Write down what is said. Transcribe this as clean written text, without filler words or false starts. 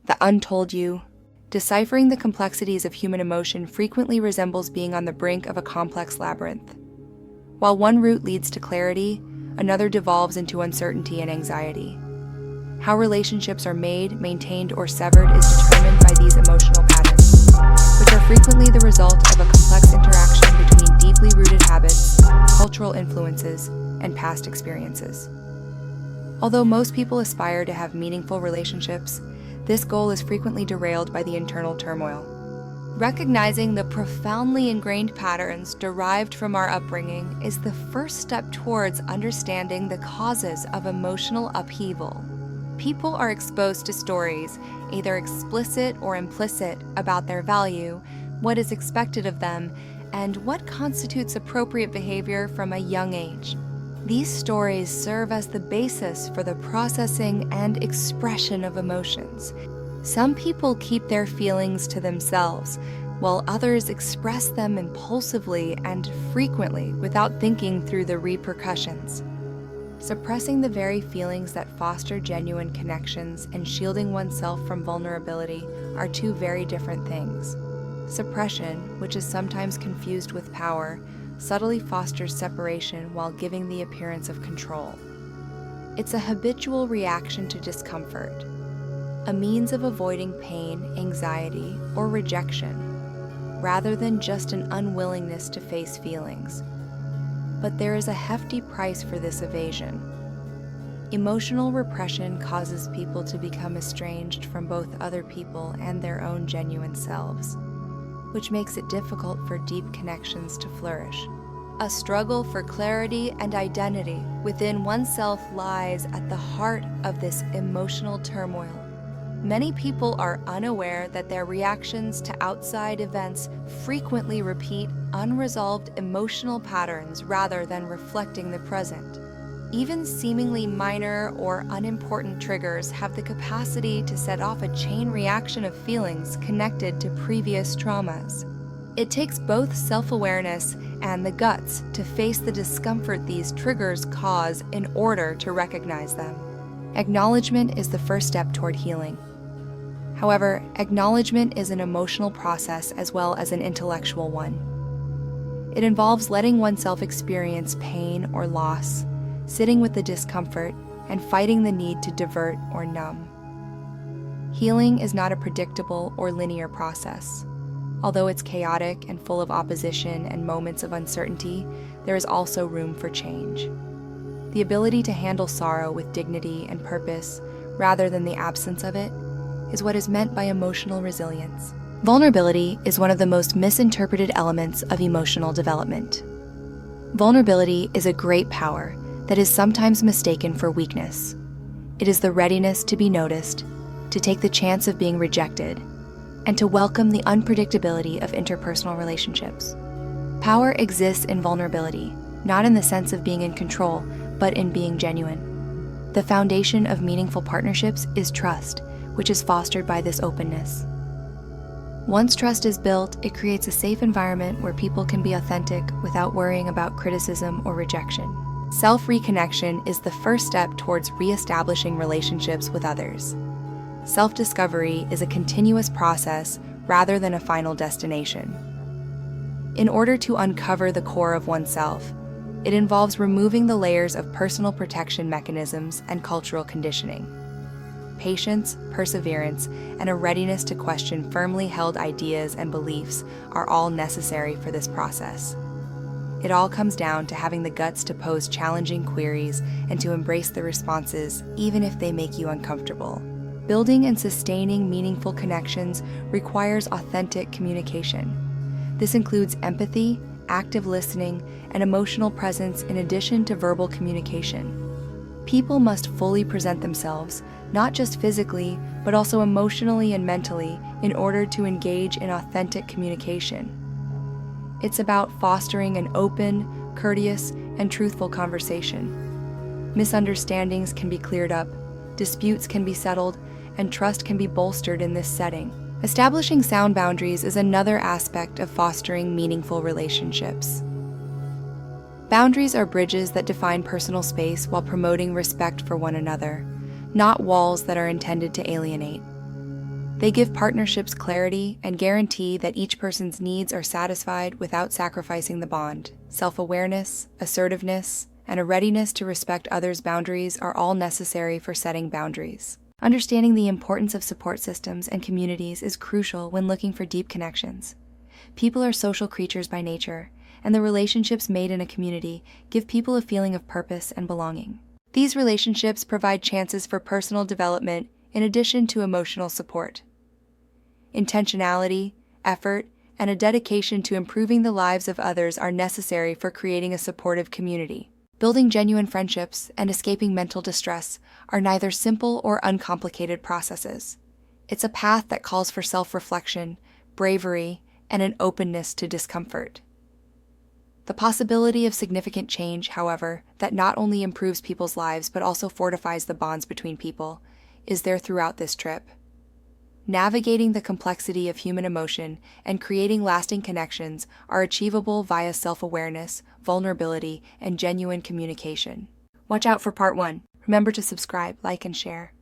the untold you. Deciphering the complexities of human emotion frequently resembles being on the brink of a complex labyrinth. While one route leads to clarity, another devolves into uncertainty and anxiety. How relationships are made, maintained, or severed is determined by these emotional patterns, which are frequently the result of a complex interaction between deeply rooted habits, cultural influences, and past experiences. Although most people aspire to have meaningful relationships, this goal is frequently derailed by the internal turmoil. Recognizing the profoundly ingrained patterns derived from our upbringing is the first step towards understanding the causes of emotional upheaval. People are exposed to stories, either explicit or implicit, about their value, what is expected of them, and what constitutes appropriate behavior from a young age. These stories serve as the basis for the processing and expression of emotions. Some people keep their feelings to themselves, while others express them impulsively and frequently without thinking through the repercussions. Suppressing the very feelings that foster genuine connections and shielding oneself from vulnerability are two very different things. Suppression, which is sometimes confused with power, subtly fosters separation while giving the appearance of control. It's a habitual reaction to discomfort, a means of avoiding pain, anxiety, or rejection, rather than just an unwillingness to face feelings. But there is a hefty price for this evasion. Emotional repression causes people to become estranged from both other people and their own genuine selves, which makes it difficult for deep connections to flourish. A struggle for clarity and identity within oneself lies at the heart of this emotional turmoil. Many people are unaware that their reactions to outside events frequently repeat unresolved emotional patterns rather than reflecting the present. Even seemingly minor or unimportant triggers have the capacity to set off a chain reaction of feelings connected to previous traumas. It takes both self-awareness and the guts to face the discomfort these triggers cause in order to recognize them. Acknowledgement is the first step toward healing. However, acknowledgement is an emotional process as well as an intellectual one. It involves letting oneself experience pain or loss, sitting with the discomfort, and fighting the need to divert or numb. Healing is not a predictable or linear process. Although it's chaotic and full of opposition and moments of uncertainty, there is also room for change. The ability to handle sorrow with dignity and purpose, rather than the absence of it, is what is meant by emotional resilience. Vulnerability is one of the most misinterpreted elements of emotional development. Vulnerability is a great power that is sometimes mistaken for weakness. It is the readiness to be noticed, to take the chance of being rejected, and to welcome the unpredictability of interpersonal relationships. Power exists in vulnerability, not in the sense of being in control, but in being genuine. The foundation of meaningful partnerships is trust, which is fostered by this openness. Once trust is built, it creates a safe environment where people can be authentic without worrying about criticism or rejection. Self-reconnection is the first step towards re-establishing relationships with others. Self-discovery is a continuous process rather than a final destination. In order to uncover the core of oneself, it involves removing the layers of personal protection mechanisms and cultural conditioning. Patience, perseverance, and a readiness to question firmly held ideas and beliefs are all necessary for this process. It all comes down to having the guts to pose challenging queries and to embrace the responses, even if they make you uncomfortable. Building and sustaining meaningful connections requires authentic communication. This includes empathy, active listening, and emotional presence in addition to verbal communication. People must fully present themselves, not just physically, but also emotionally and mentally, in order to engage in authentic communication. It's about fostering an open, courteous, and truthful conversation. Misunderstandings can be cleared up, disputes can be settled, and trust can be bolstered in this setting. Establishing sound boundaries is another aspect of fostering meaningful relationships. Boundaries are bridges that define personal space while promoting respect for one another, not walls that are intended to alienate. They give partnerships clarity and guarantee that each person's needs are satisfied without sacrificing the bond. Self-awareness, assertiveness, and a readiness to respect others' boundaries are all necessary for setting boundaries. Understanding the importance of support systems and communities is crucial when looking for deep connections. People are social creatures by nature, and the relationships made in a community give people a feeling of purpose and belonging. These relationships provide chances for personal development in addition to emotional support. Intentionality, effort, and a dedication to improving the lives of others are necessary for creating a supportive community. Building genuine friendships and escaping mental distress are neither simple or uncomplicated processes. It's a path that calls for self-reflection, bravery, and an openness to discomfort. The possibility of significant change, however, that not only improves people's lives but also fortifies the bonds between people, is there throughout this trip. Navigating the complexity of human emotion and creating lasting connections are achievable via self-awareness, vulnerability, and genuine communication. Watch out for part 1. Remember to subscribe, like, and share.